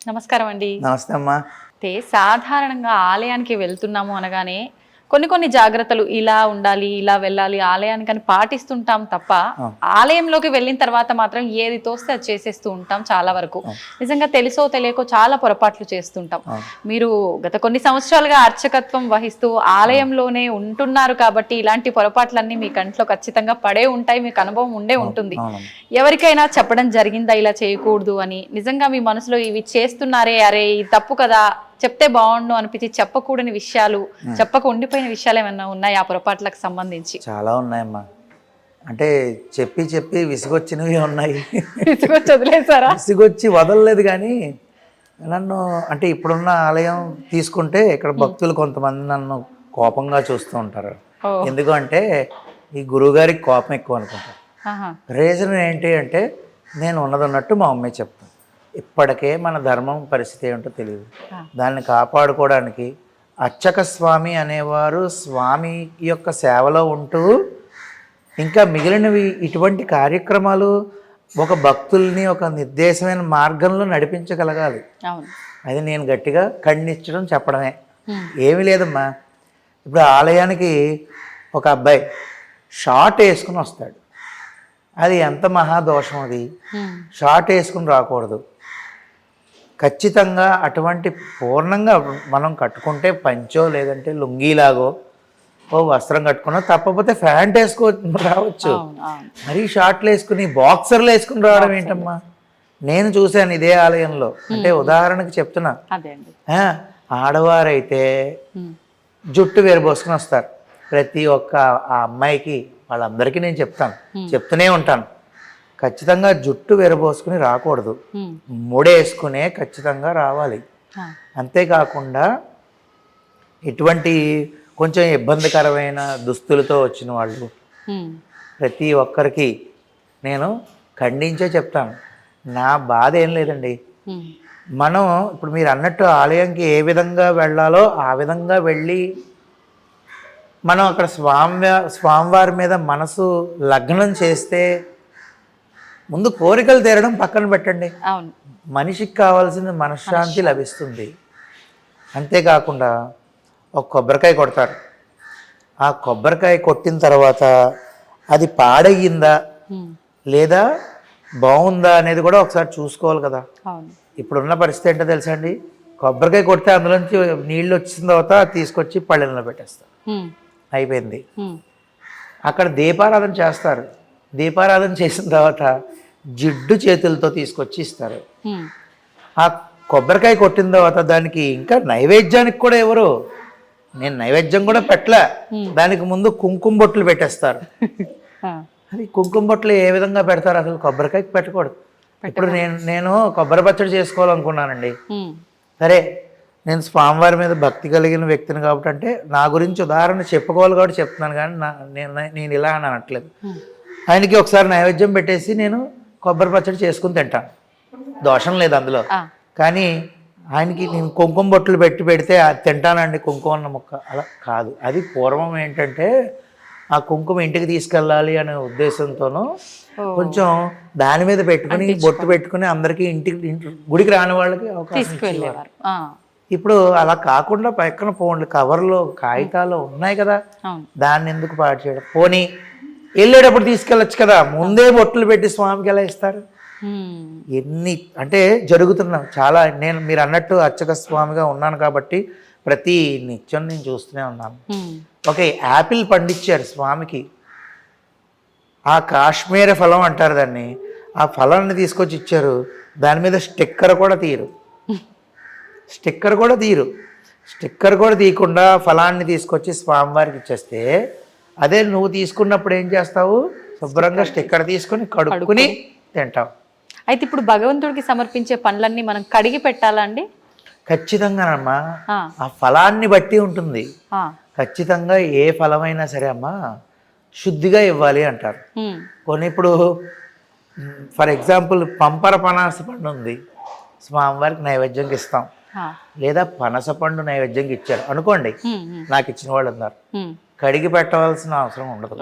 నమస్కారం అండి. నమస్తే అమ్మా. అయితే సాధారణంగా ఆలయానికి వెళ్తున్నాము అనగానే కొన్ని జాగ్రత్తలు ఇలా ఉండాలి, ఇలా వెళ్ళాలి ఆలయానికి అని పాటిస్తుంటాం తప్ప ఆలయంలోకి వెళ్ళిన తర్వాత మాత్రం ఏది తోస్తే అది చేసేస్తూ ఉంటాం చాలా వరకు. నిజంగా తెలుసో తెలియకో చాలా పొరపాట్లు చేస్తుంటాం. మీరు గత కొన్ని సంవత్సరాలుగా అర్చకత్వం వహిస్తూ ఆలయంలోనే ఉంటున్నారు కాబట్టి ఇలాంటి పొరపాట్లన్నీ మీ కంట్లో ఖచ్చితంగా పడే ఉంటాయి, మీకు అనుభవం ఉండే ఉంటుంది. ఎవరికైనా చెప్పడం జరిగిందా ఇలా చేయకూడదు అని? నిజంగా మీ మనసులో ఇవి చేస్తున్నారే, అరే ఇది తప్పు కదా, చెప్తే బాగుండు అనిపించి చెప్పకూడని విషయాలు, చెప్పక ఉండిపోయిన విషయాలు ఏమన్నా ఉన్నాయి ఆ పొరపాట్లకు సంబంధించి? చాలా ఉన్నాయమ్మా. అంటే చెప్పి చెప్పి విసుగొచ్చినవి ఉన్నాయి. విసుగొచ్చి వదిలేసారా? విసుగొచ్చి వదలలేదు కానీ నన్ను అంటే ఇప్పుడున్న ఆలయం తీసుకుంటే ఇక్కడ భక్తులు కొంతమంది నన్ను కోపంగా చూస్తూ ఉంటారు. ఎందుకంటే ఈ గురువుగారికి కోపం ఎక్కువ అనుకుంటారు. రీజన్ ఏంటి అంటే నేను ఉన్నదన్నట్టు మా అమ్మాయి చెప్తాను. ఇప్పటికే మన ధర్మం పరిస్థితి ఏంటో తెలియదు. దాన్ని కాపాడుకోవడానికి అర్చక స్వామి అనేవారు స్వామి యొక్క సేవలో ఉంటూ ఇంకా మిగిలినవి ఇటువంటి కార్యక్రమాలు ఒక భక్తుల్ని ఒక నిర్దేశమైన మార్గంలో నడిపించగలగాలి. అది నేను గట్టిగా ఖండించడం చెప్పడమే, ఏమీ లేదమ్మా. ఇప్పుడు ఆలయానికి ఒక అబ్బాయి షార్ట్ వేసుకుని వస్తాడు, అది ఎంత మహాదోషం. అది షార్ట్ వేసుకుని రాకూడదు. ఖచ్చితంగా అటువంటి పూర్ణంగా మనం కట్టుకుంటే పంచో లేదంటే లుంగీలాగో ఓ వస్త్రం కట్టుకున్నా, తప్పకపోతే ప్యాంట్ వేసుకో రావచ్చు. మరీ షార్ట్లు వేసుకుని బాక్సర్లు వేసుకుని రావడం ఏంటమ్మా? నేను చూశాను ఇదే ఆలయంలో. అంటే ఉదాహరణకు చెప్తున్నా, ఆడవారైతే జుట్టు వేరుబోసుకుని వస్తారు. ప్రతి ఒక్క ఆ అమ్మాయికి వాళ్ళందరికీ నేను చెప్తూనే ఉంటాను, ఖచ్చితంగా జుట్టు విరబోసుకుని రాకూడదు, ముడేసుకునే ఖచ్చితంగా రావాలి. అంతేకాకుండా ఇటువంటి కొంచెం ఇబ్బందికరమైన దుస్తులతో వచ్చిన వాళ్ళు ప్రతి ఒక్కరికి నేను ఖండించే చెప్తాను. నా బాధ ఏం లేదండి. మనం ఇప్పుడు మీరు అన్నట్టు ఆలయంకి ఏ విధంగా వెళ్ళాలో ఆ విధంగా వెళ్ళి మనం అక్కడ స్వామివారి మీద మనసు లగ్నం చేస్తే ముందు కోరికలు తీరడం పక్కన పెట్టండి, మనిషికి కావాల్సిన మనశ్శాంతి లభిస్తుంది. అంతేకాకుండా ఒక కొబ్బరికాయ కొడతారు. ఆ కొబ్బరికాయ కొట్టిన తర్వాత అది పాడయ్యిందా లేదా బాగుందా అనేది కూడా ఒకసారి చూసుకోవాలి కదా. ఇప్పుడున్న పరిస్థితి ఏంటో తెలుసా అండి, కొబ్బరికాయ కొడితే అందులోంచి నీళ్ళు వచ్చిన తర్వాత తీసుకొచ్చి పళ్ళెంలో పెట్టేస్తారు, అయిపోయింది. అక్కడ దీపారాధన చేస్తారు. దీపారాధన చేసిన తర్వాత జిడ్డు చేతులతో తీసుకొచ్చి ఇస్తారు. ఆ కొబ్బరికాయ కొట్టిన తర్వాత దానికి ఇంకా నైవేద్యానికి కూడా ఎవరు, నేను నైవేద్యం కూడా పెట్టలే, దానికి ముందు కుంకుమ బొట్లు పెట్టేస్తారు. అది కుంకుమ బొట్లు ఏ విధంగా పెడతారు? అసలు కొబ్బరికాయకి పెట్టకూడదు. ఇప్పుడు నేను కొబ్బరి పచ్చడి చేసుకోవాలనుకున్నానండి. సరే, నేను స్వామివారి మీద భక్తి కలిగిన వ్యక్తిని కాబట్టి అంటే నా గురించి ఉదాహరణ చెప్పుకోవాలి కాబట్టి చెప్తున్నాను, కానీ నేను ఇలా అని అనట్లేదు. ఆయనకి ఒకసారి నైవేద్యం పెట్టేసి నేను కొబ్బరి పచ్చడి చేసుకుని తింటాను, దోషం లేదు అందులో. కానీ ఆయనకి నేను కుంకుమ బొట్లు పెడితే అది తింటానండి, కుంకుమ అన్న ముక్క అలా కాదు. అది పూర్వం ఏంటంటే ఆ కుంకుమ ఇంటికి తీసుకెళ్ళాలి అనే ఉద్దేశంతోనూ కొంచెం దాని మీద పెట్టుకుని బొట్టు పెట్టుకుని అందరికీ గుడికి రాని వాళ్ళకి అవకాశం. ఇప్పుడు అలా కాకుండా పక్కన ఫోన్లు కవర్లు కాగితాలు ఉన్నాయి కదా, దాన్ని ఎందుకు పాడు చేయడం? పోనీ వెళ్ళేటప్పుడు తీసుకెళ్ళచ్చు కదా, ముందే బొట్లు పెట్టి స్వామికి ఎలా ఇస్తారు? ఎన్ని అంటే జరుగుతున్నాం చాలా. నేను మీరు అన్నట్టు అర్చక స్వామిగా ఉన్నాను కాబట్టి ప్రతి నిత్యం నేను చూస్తూనే ఉన్నాను. ఒక యాపిల్ పండించారు స్వామికి, ఆ కాశ్మీర ఫలం అంటారు దాన్ని, ఆ ఫలాన్ని తీసుకొచ్చి ఇచ్చారు. దాని మీద స్టిక్కర్ కూడా తీయరు, స్టిక్కర్ కూడా తీయకుండా ఫలాన్ని తీసుకొచ్చి స్వామివారికి ఇచ్చేస్తే, అదే నువ్వు తీసుకున్నప్పుడు ఏం చేస్తావు? శుభ్రంగా స్టిక్కర్ తీసుకుని కడుక్కుని తింటావు. అయితే ఇప్పుడు భగవంతుడికి సమర్పించే పండ్లన్నీ మనం కడిగి పెట్టాలా అండి? ఖచ్చితంగానమ్మా, ఆ ఫలాన్ని బట్టి ఉంటుంది. ఖచ్చితంగా ఏ ఫలమైనా సరే అమ్మా శుద్ధిగా ఇవ్వాలి అంటారు. కొన్ని ఇప్పుడు ఫర్ ఎగ్జాంపుల్ పంపర పనాస పండు ఉంది, స్వామివారికి నైవేద్యంకి ఇస్తాం. లేదా పనస పండు నైవేద్యంకి ఇచ్చారు అనుకోండి, నాకు ఇచ్చిన వాళ్ళు ఉన్నారు, కడిగి పెట్టవలసిన అవసరం ఉండదు.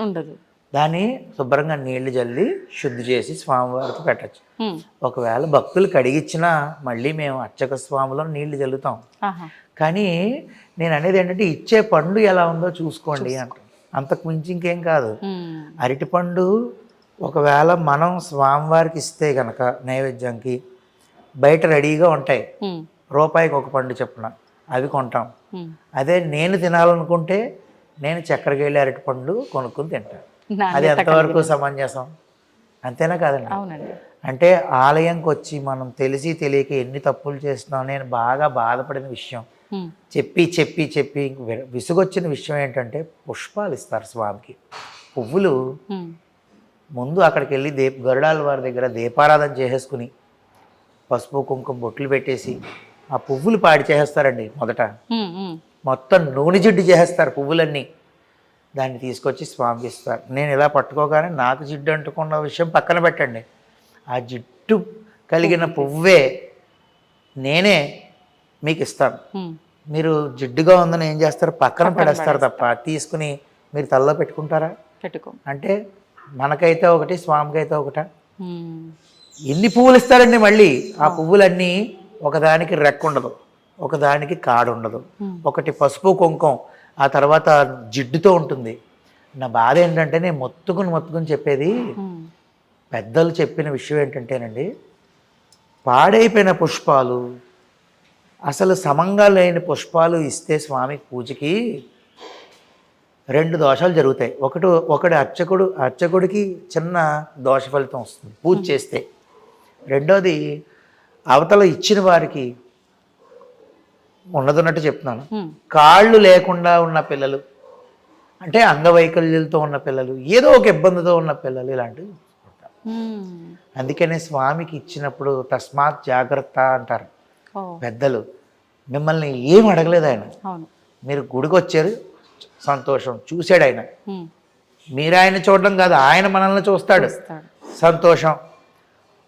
దాన్ని శుభ్రంగా నీళ్లు జల్లి శుద్ధి చేసి స్వామివారికి పెట్టచ్చు. ఉమ్, ఒకవేళ భక్తులు కడిగిచ్చినా మళ్ళీ మేము అర్చక స్వామిలో నీళ్లు జల్లుతాం. ఆహా. కానీ నేను అనేది ఏంటంటే ఇచ్చే పండు ఎలా ఉందో చూసుకోండి అంట. అంతకు మించి ఇంకేం కాదు. ఉమ్, అరటిపండు ఒకవేళ మనం స్వామివారికి ఇస్తే కనుక నైవేద్యంకి బయట రెడీగా ఉంటాయి, ఉమ్, రూపాయికి ఒక పండు చొప్పున అవి కొంటాం. ఉమ్. అదే నేను తినాలనుకుంటే నేను చక్కెరకేళి అరటిపండు కొనుక్కుని తింటాను. అది నాణ్యత ఎంతవరకు సమంజసం? అంతేనా కాదండి? అవునండి. అంటే ఆలయంకి వచ్చి మనం తెలిసి తెలియక ఎన్ని తప్పులు చేస్తున్నాం. నేను బాగా బాధపడిన విషయం, ఉమ్, చెప్పి చెప్పి చెప్పి విసుగొచ్చిన విషయం ఏంటంటే పుష్పాలు ఇస్తారు స్వామికి. పువ్వులు ఉమ్, ముందు అక్కడికి వెళ్ళి గరుడాల వారి దగ్గర దీపారాధన చేసేసుకుని పసుపు కుంకుమ బొట్లు పెట్టేసి ఆ పువ్వులు పాడి చేసేస్తారండి. మొదట ఉమ్, ఉమ్, మొత్తం నూనె జిడ్డు చేసేస్తారు పువ్వులన్నీ. దాన్ని తీసుకొచ్చి స్వామికి ఇస్తారు. నేను ఇలా పట్టుకోగానే నాకు జిడ్డు అంటుకున్న విషయం పక్కన పెట్టండి, ఆ జిడ్డు కలిగిన పువ్వే నేనే మీకు ఇస్తాను. ఉమ్. మీరు జిడ్డుగా ఉందని ఏం చేస్తారు? పక్కన పడేస్తారు తప్ప తీసుకుని మీరు తలలో పెట్టుకుంటారా? పెట్టుకో. అంటే మనకైతే ఒకటి, స్వామికైతే ఒకట. ఉమ్, ఎన్ని పువ్వులు ఇస్తారండి మళ్ళీ. ఆ పువ్వులన్నీ ఒకదానికి రెక్క ఉండదు, ఒకదానికి కాడు ఉండదు, ఒకటి పసుపు కుంకుమ, ఆ తర్వాత జిడ్డుతో ఉంటుంది. నా బాధ ఏంటంటే నేను మొత్తుకుని చెప్పేది, ఉమ్, పెద్దలు చెప్పిన విషయం ఏంటంటేనండి, పాడైపోయిన పుష్పాలు, అసలు సమంగా లేని పుష్పాలు ఇస్తే స్వామి పూజకి 2 దోషాలు జరుగుతాయి. ఒకటి అర్చకుడికి చిన్న దోష ఫలితం వస్తుంది పూజ చేస్తే. రెండోది అవతల ఇచ్చిన వారికి ఉన్నదన్నట్టు చెప్తున్నాను, ఉమ్, కాళ్ళు లేకుండా ఉన్న పిల్లలు, అంటే అంగవైకల్యాలతో ఉన్న పిల్లలు, ఏదో ఒక ఇబ్బందితో ఉన్న పిల్లలు, ఇలాంటివి. ఉమ్. అందుకనే స్వామికి ఇచ్చినప్పుడు తస్మాత్ జాగ్రత్త అంటారు ఓ, పెద్దలు. మిమ్మల్ని ఏం అడగలేదు ఆయన, అవును. మీరు గుడికి వచ్చారు, సంతోషం, చూశాడు ఆయన. ఉమ్, మీరు ఆయన చూడడం కాదు, ఆయన మనల్ని చూస్తాడు, ఇస్తాడు. సంతోషం.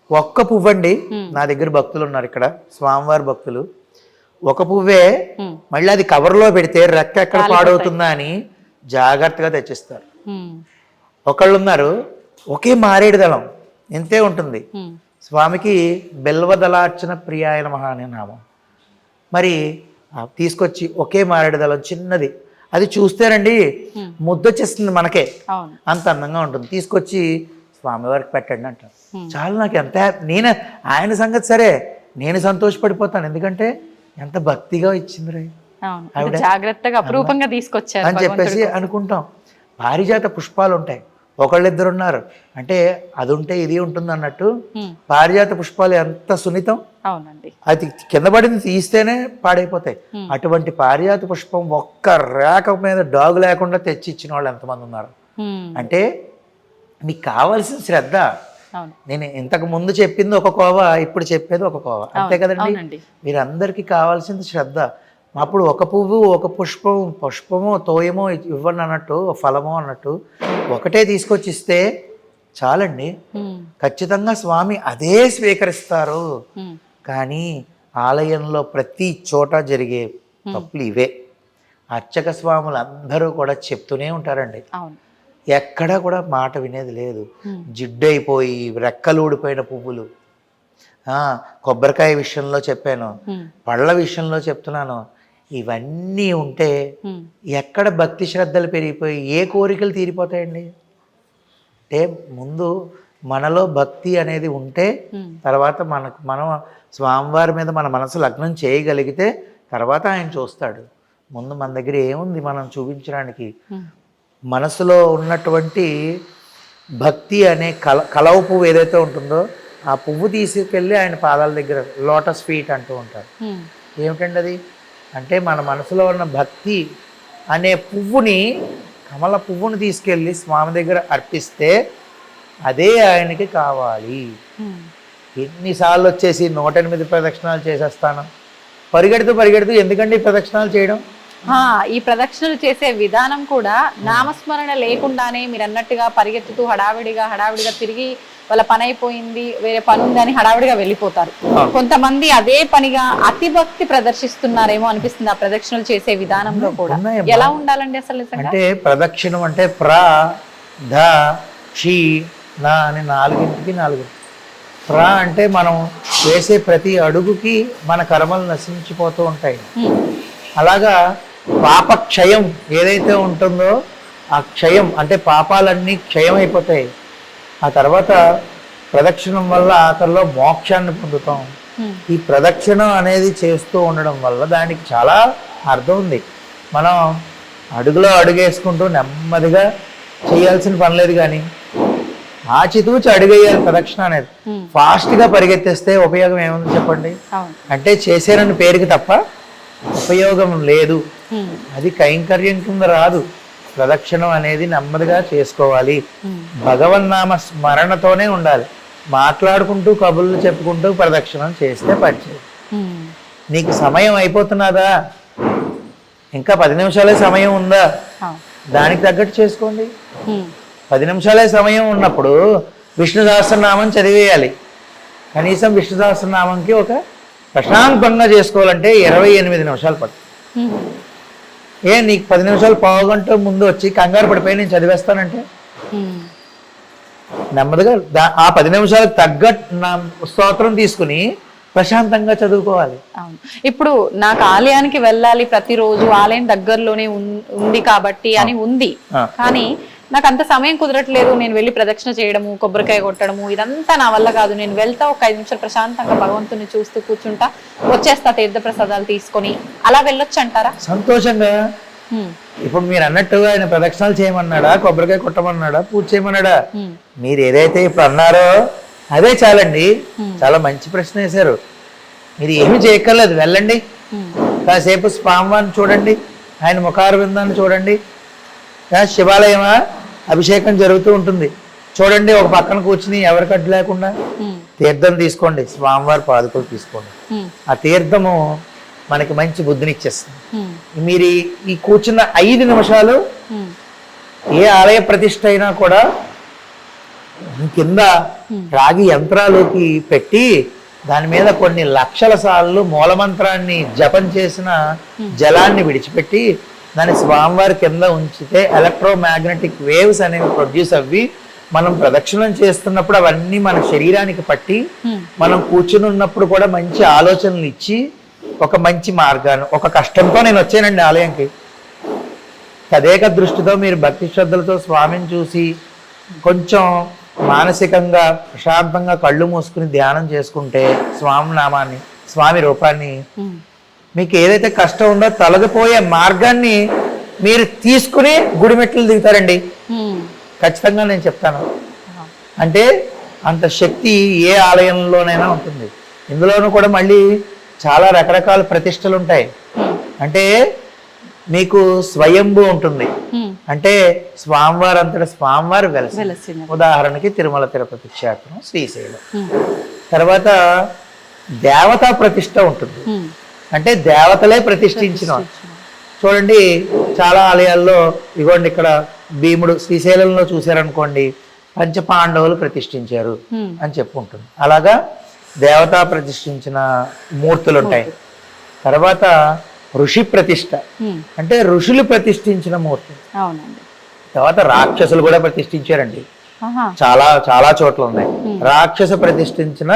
ఒక్క పువ్వండి, నా దగ్గర భక్తులు ఉన్నారు ఇక్కడ, స్వామివారి భక్తులు. ఒక పువ్వే ఉమ్, మళ్ళీ అది కవర్లో పెడితే రెక్క ఎక్కడ పాడవుతుందా అని జాగ్రత్తగా తెచ్చిస్తారు. ఉమ్, ఒకళ్ళు ఉన్నారు, ఒకే మారేడు దళం ఇంతే ఉంటుంది. ఉమ్, స్వామికి బెల్వదళార్చన ప్రియాయ నమః అనే నామం. మరి తీసుకొచ్చి ఒకే మారేడు దళం చిన్నది, అది చూస్తేనండి ముద్దొచ్చేస్తుంది మనకే, అవును. అంత అందంగా ఉంటుంది. తీసుకొచ్చి స్వామివారికి పెట్టండి అంటారు. చాలా నాకు ఎంత నేను ఆయన సంగతి సరే, నేను సంతోషపడిపోతాను. ఎందుకంటే ఎంత భక్తిగా ఇచ్చింది రే అవును. అంటే జాగ్రత్తగా అపురూపంగా తీసుకొచ్చారు అని చెప్పేసి అనుకుంటాం. పారిజాత పుష్పాలు ఉంటాయి, ఒకళ్ళిద్దరు ఉన్నారు అంటే అది ఉంటే ఇది ఉంటుంది అన్నట్టు. పారిజాత పుష్పాలు ఎంత సున్నితం. అవునండి. అది కింద పడింది తీస్తేనే పాడైపోతాయి. అటువంటి పారిజాత పుష్పం ఒక్క రేఖ మీద డాగు లేకుండా తెచ్చి ఇచ్చిన వాళ్ళు ఎంతమంది ఉన్నారు. అంటే మీకు కావాల్సిన శ్రద్ధ. అవును. నేను ఇంతకు ముందు చెప్పింది ఒక కోవ, ఇప్పుడు చెప్పేది ఒక కోవ, అంతే కదండి. మీరందరికీ కావాల్సింది శ్రద్ధ. అప్పుడు ఒక పువ్వు, ఒక పుష్పమో తోయమో ఇవ్వండి అన్నట్టు, ఫలమో అన్నట్టు ఒకటే తీసుకొచ్చి ఇస్తే చాలండి. ఖచ్చితంగా స్వామి అదే స్వీకరిస్తారు. కానీ ఆలయంలో ప్రతి చోట జరిగే తప్పులు ఇవే. అర్చక స్వాములు అందరూ కూడా చెప్తూనే ఉంటారండి, ఎక్కడా కూడా మాట వినేది లేదు. జిడ్డైపోయి రెక్కలు ఊడిపోయిన పువ్వులు, కొబ్బరికాయ విషయంలో చెప్పాను, పళ్ళ విషయంలో చెప్తున్నాను. ఇవన్నీ ఉంటే ఎక్కడ భక్తి శ్రద్ధలు పెరిగిపోయి ఏ కోరికలు తీరిపోతాయండి? అంటే ముందు మనలో భక్తి అనేది ఉంటే తర్వాత మనం స్వామివారి మీద మన మనసు లగ్నం చేయగలిగితే తర్వాత ఆయన చూస్తాడు. ముందు మన దగ్గర ఏముంది మనం చూపించడానికి? మనసులో ఉన్నటువంటి భక్తి అనే కలవ పువ్వు ఏదైతే ఉంటుందో ఆ పువ్వు తీసుకెళ్ళి ఆయన పాదాల దగ్గర లోటస్ ఫీట్ అంటూ ఉంటారు. ఏమిటండి అది? అంటే మన మనసులో ఉన్న భక్తి అనే పువ్వుని, కమల పువ్వుని తీసుకెళ్ళి స్వామి దగ్గర అర్పిస్తే అదే ఆయనకి కావాలి. ఎన్నిసార్లు వచ్చేసి 108 ప్రదక్షిణాలు చేసేస్తాను, పరిగెడుతూ ఎందుకండి ప్రదక్షిణాలు చేయడం? ఈ ప్రదక్షిణలు చేసే విధానం కూడా నామస్మరణ లేకుండానే మీరు అన్నట్టుగా పరిగెత్తుతూ హడావిడిగా తిరిగి వాళ్ళ పని అయిపోయింది, వేరే పని ఉంది అని హడావిడిగా వెళ్ళిపోతారు. కొంతమంది అదే పనిగా అతి భక్తి ప్రదర్శిస్తున్నారేమో అనిపిస్తుంది ఆ ప్రదక్షిణలు చేసే విధానంలో కూడా. ఎలా ఉండాలండి అసలు? అంటే ప్రదక్షిణం అంటే ధ క్షీ నా అని 4కి 4. ప్ర అంటే మనం వేసే ప్రతి అడుగుకి మన కర్మలు నశించిపోతూ ఉంటాయి. అలాగా పాప క్షయం ఏదైతే ఉంటుందో ఆ క్షయం అంటే పాపాలన్నీ క్షయం అయిపోతాయి. ఆ తర్వాత ప్రదక్షిణం వల్ల ఆఖరిలో మోక్షాన్ని పొందుతాం. ఈ ప్రదక్షిణం అనేది చేస్తూ ఉండడం వల్ల దానికి చాలా అర్థం ఉంది. మనం అడుగులో అడుగేసుకుంటూ నెమ్మదిగా చేయాల్సిన పని లేదు, కానీ ఆచితూచి అడుగేయాలి ప్రదక్షిణ అనేది. ఫాస్ట్గా పరిగెత్తేస్తే ఉపయోగం ఏముంది చెప్పండి? అంటే చేసేనని పేరుకి తప్ప ఉపయోగం లేదు. అది కైంకర్యం కింద రాదు. ప్రదక్షిణం అనేది నెమ్మదిగా చేసుకోవాలి. భగవన్నామ స్మరణతోనే ఉండాలి. మాట్లాడుకుంటూ కబుర్లు చెప్పుకుంటూ ప్రదక్షిణం చేస్తే పనిచేయదు. నీకు సమయం అయిపోతున్నదా, ఇంకా 10 నిమిషాలే సమయం ఉందా, దానికి తగ్గట్టు చేసుకోండి. 10 నిమిషాలే సమయం ఉన్నప్పుడు విష్ణు సహస్రనామం చదివేయాలి. కనీసం విష్ణు సహస్రనామంకి ఒక ప్రశాంతంగా చేసుకోవాలంటే 28 నిమిషాలు పడుతుంది. నీకు 10 నిమిషాలు పావుగంట ముందు వచ్చి కంగారు పడిపోయి నేను చదివేస్తానంటే నెమ్మదిగా ఆ 10 నిమిషాలకు తగ్గట్టు నా స్తోత్రం తీసుకుని ప్రశాంతంగా చదువుకోవాలి. అవును. ఇప్పుడు నాకు ఆలయానికి వెళ్ళాలి, ప్రతిరోజు ఆలయం దగ్గరలోనే ఉంది కాబట్టి అని ఉంది, కానీ నాకు అంత సమయం కుదరట్లేదు. నేను వెళ్ళి ప్రదక్షిణ చేయడము, కొబ్బరికాయ కొట్టడము ఇదంతా నా వల్ల కాదు. నేను వెళ్తా, ఒక 5 నిమిషాలు ప్రశాంతంగా భగవంతుని చూస్తూ కూర్చుంటా, వచ్చేస్తా తీర్థ ప్రసాదాలు తీసుకొని, అలా వెళ్ళొచ్చు అంటారా? సంతోషంగా. ఇప్పుడు మీరు అన్నట్టు ఆయన ప్రదక్షిణాలు చేయమన్నాడా, కొబ్బరికాయ కొట్టమన్నాడా, పూజ చేయమన్నాడా? మీరు ఏదైతే ఇప్పుడు అన్నారో అదే చాలండి. చాలా మంచి ప్రశ్న వేశారు. మీరు ఏమి చేయక్కర్లేదు, వెళ్ళండి, కాసేపు స్వామివారిని చూడండి, ఆయన ముఖారవిందాన్ని చూడండి. శివాలయమా, అభిషేకం జరుగుతూ ఉంటుంది, చూడండి. ఒక పక్కన కూర్చుని ఎవరికి అడ్డు లేకుండా తీర్థం తీసుకోండి, స్వామివారి పాదుకలు తీసుకోండి. ఆ తీర్థము మనకి మంచి బుద్ధిని ఇచ్చేస్తుంది. మీరు ఈ కూర్చున్న 5 నిమిషాలు ఏ ఆలయ ప్రతిష్ఠ అయినా కూడా కింద రాగి యంత్రాలోకి పెట్టి దాని మీద కొన్ని లక్షల సార్లు మూలమంత్రాన్ని జపం చేసిన జలాన్ని విడిచిపెట్టి దాన్ని స్వామివారి కింద ఉంచితే ఎలక్ట్రోమాగ్నెటిక్ వేవ్స్ అనేవి ప్రొడ్యూస్ అవ్వి మనం ప్రదక్షిణం చేస్తున్నప్పుడు అవన్నీ మన శరీరానికి పట్టి మనం కూర్చుని ఉన్నప్పుడు కూడా మంచి ఆలోచనలు ఇచ్చి ఒక మంచి మార్గాన్ని, ఒక కష్టంతో నేను వచ్చానండి ఆలయంకి, తదేక దృష్టితో మీరు భక్తి శ్రద్ధలతో స్వామిని చూసి కొంచెం మానసికంగా ప్రశాంతంగా కళ్ళు మూసుకుని ధ్యానం చేసుకుంటే స్వామి నామాన్ని, స్వామి రూపాన్ని, మీకు ఏదైతే కష్టం ఉందో తొలగిపోయే మార్గాన్ని మీరు తీసుకుని గుడిమెట్లు దిగుతారండి. ఖచ్చితంగా నేను చెప్తాను. అంటే అంత శక్తి ఏ ఆలయంలోనైనా ఉంటుంది. ఇందులోనూ కూడా మళ్ళీ చాలా రకరకాల ప్రతిష్టలు ఉంటాయి. అంటే మీకు స్వయంభూ ఉంటుంది, అంటే స్వామివారు అంతటా స్వామివారు వెలసి. ఉదాహరణకి తిరుమల తిరుపతి క్షేత్రం, శ్రీశైలం. తర్వాత దేవతా ప్రతిష్ట ఉంటుంది, అంటే దేవతలే ప్రతిష్ఠించిన. చూడండి చాలా ఆలయాల్లో ఇగోండి, ఇక్కడ భీముడు శ్రీశైలంలో చూశారనుకోండి, పంచపాండవులు ప్రతిష్ఠించారు అని చెప్పుకుంటుంది. అలాగా దేవతా ప్రతిష్ఠించిన మూర్తులు ఉంటాయి. తర్వాత ఋషి ప్రతిష్ట, అంటే ఋషులు ప్రతిష్ఠించిన మూర్తి. తర్వాత రాక్షసులు కూడా ప్రతిష్ఠించారండి, చాలా చాలా చోట్ల ఉన్నాయి. రాక్షస ప్రతిష్ఠించిన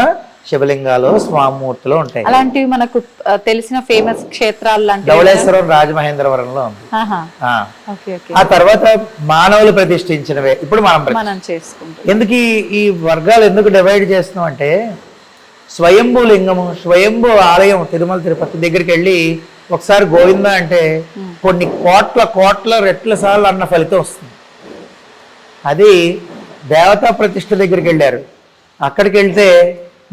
శివలింగాలు స్వామూర్తులు ఉంటాయి. అలాంటివి మనకు తెలిసిన ఫేమస్ క్షేత్రాలు ధవళేశ్వరం రాజమహేంద్రవరంలో ఉంది. ఆ తర్వాత మానవులు ప్రతిష్ఠించినవే ఇప్పుడు మనం చేసుకుంటాం. ఎందుకు ఈ వర్గాలు ఎందుకు డివైడ్ చేస్తున్నాం అంటే, స్వయంభూ లింగము, స్వయంభూ ఆలయం తిరుమల తిరుపతి దగ్గరికి వెళ్ళి ఒకసారి గోవింద అంటే కొన్ని కోట్ల రెట్ల సార్లు అన్న ఫలితం వస్తుంది. అది దేవతా ప్రతిష్ఠ దగ్గరికి వెళ్ళారు, అక్కడికి వెళ్తే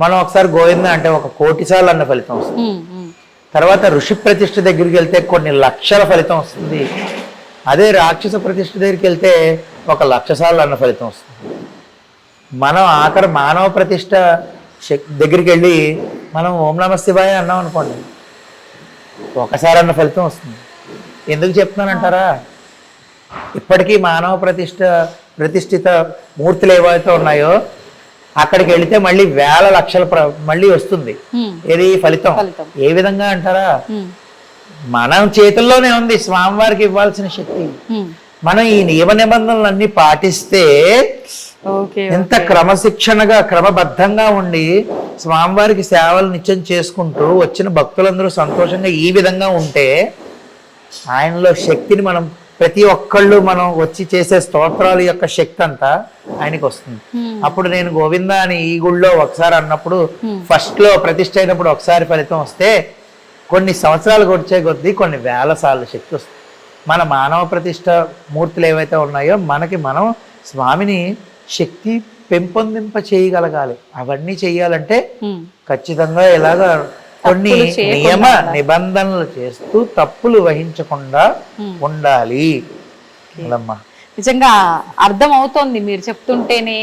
మనం ఒకసారి గోవింద అంటే 1 కోటి సార్లు అన్న ఫలితం వస్తుంది. తర్వాత ఋషి ప్రతిష్ఠ దగ్గరికి వెళ్తే కొన్ని లక్షల ఫలితం వస్తుంది. అదే రాక్షస ప్రతిష్ఠ దగ్గరికి వెళ్తే 1,00,000 సార్లు అన్న ఫలితం వస్తుంది. మనం ఆఖరి మానవ ప్రతిష్ఠ దగ్గరికి వెళ్ళి మనం ఓం నమ శివాయ అన్నాం అనుకోండి, ఒకసారి అన్న ఫలితం వస్తుంది. ఎందుకు చెప్తున్నానంటారా? ఇప్పటికీ మానవ ప్రతిష్ఠిత మూర్తులు ఏవైతే ఉన్నాయో అక్కడికి వెళితే మళ్ళీ వేల లక్షల మళ్ళీ వస్తుంది. ఏది ఫలితం? ఏ విధంగా అంటారా? మనం చేతుల్లోనే ఉంది స్వామివారికి ఇవ్వాల్సిన శక్తి. మనం ఈ నియమ నిబంధనలన్నీ పాటిస్తే ఓకే ఎంత క్రమశిక్షణగా క్రమబద్ధంగా ఉండి స్వామివారికి సేవలు నిత్యం చేసుకుంటూ వచ్చిన భక్తులందరూ సంతోషంగా ఈ విధంగా ఉంటే ఆయనలో శక్తిని మనం ప్రతి ఒక్కళ్ళు మనం వచ్చి చేసే స్తోత్రాల యొక్క శక్తి అంతా ఆయనకి వస్తుంది. అప్పుడు నేను గోవింద అని ఈ గుళ్ళో ఒకసారి అన్నప్పుడు ఫస్ట్ లో ప్రతిష్ఠ అయినప్పుడు ఒకసారి ఫలితం వస్తే కొన్ని సంవత్సరాలు వచ్చే కొద్దీ కొన్ని వేల సార్లు శక్తి వస్తుంది. మన మానవ ప్రతిష్ఠ మూర్తులు ఏవైతే ఉన్నాయో మనకి మనం స్వామిని శక్తి పెంపొందింప చేయగలగాలి. అవన్నీ చెయ్యాలంటే ఖచ్చితంగా ఇలాగ కొన్ని నియమ నిబంధనలు చేస్తూ తప్పులు వహించకుండా ఉండాలి. అమ్మా నిజంగా అర్థం అవుతోంది మీరు చెప్తుంటేనే.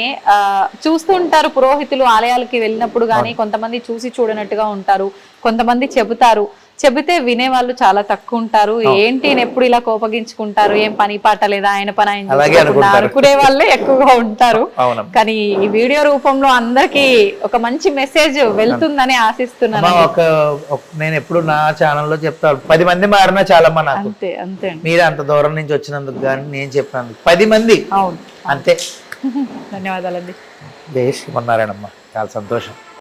చూస్తూ ఉంటారు పురోహితులు ఆలయాలకి వెళ్ళినప్పుడు కానీ కొంతమంది చూసి చూడనట్టుగా ఉంటారు, కొంతమంది చెబుతారు, చెబితే వినేవాళ్ళు చాలా తక్కువ ఉంటారు. ఏంటి ఎప్పుడు ఇలా కోపగించుకుంటారు, ఏం పని పాట లేదా, ఆయన పని ఆయన అనుకునే వాళ్ళే ఎక్కువగా ఉంటారు. కానీ ఈ వీడియో రూపంలో అందరికి ఒక మంచి మెసేజ్ వెళ్తుందని ఆశిస్తున్నాను. నేను ఎప్పుడు నా ఛానల్లో చెప్తాను, 10 మంది మారినా చాలా మా నాకు అంతే అంతే. మీరు అంత దూరం నుంచి వచ్చినందుకు కానీ నేను చెప్పినందుకు 10 మంది అవును అంతే. ధన్యవాదాలండి. జై శ్రీమన్నారాయణమ్మ, చాలా సంతోషం.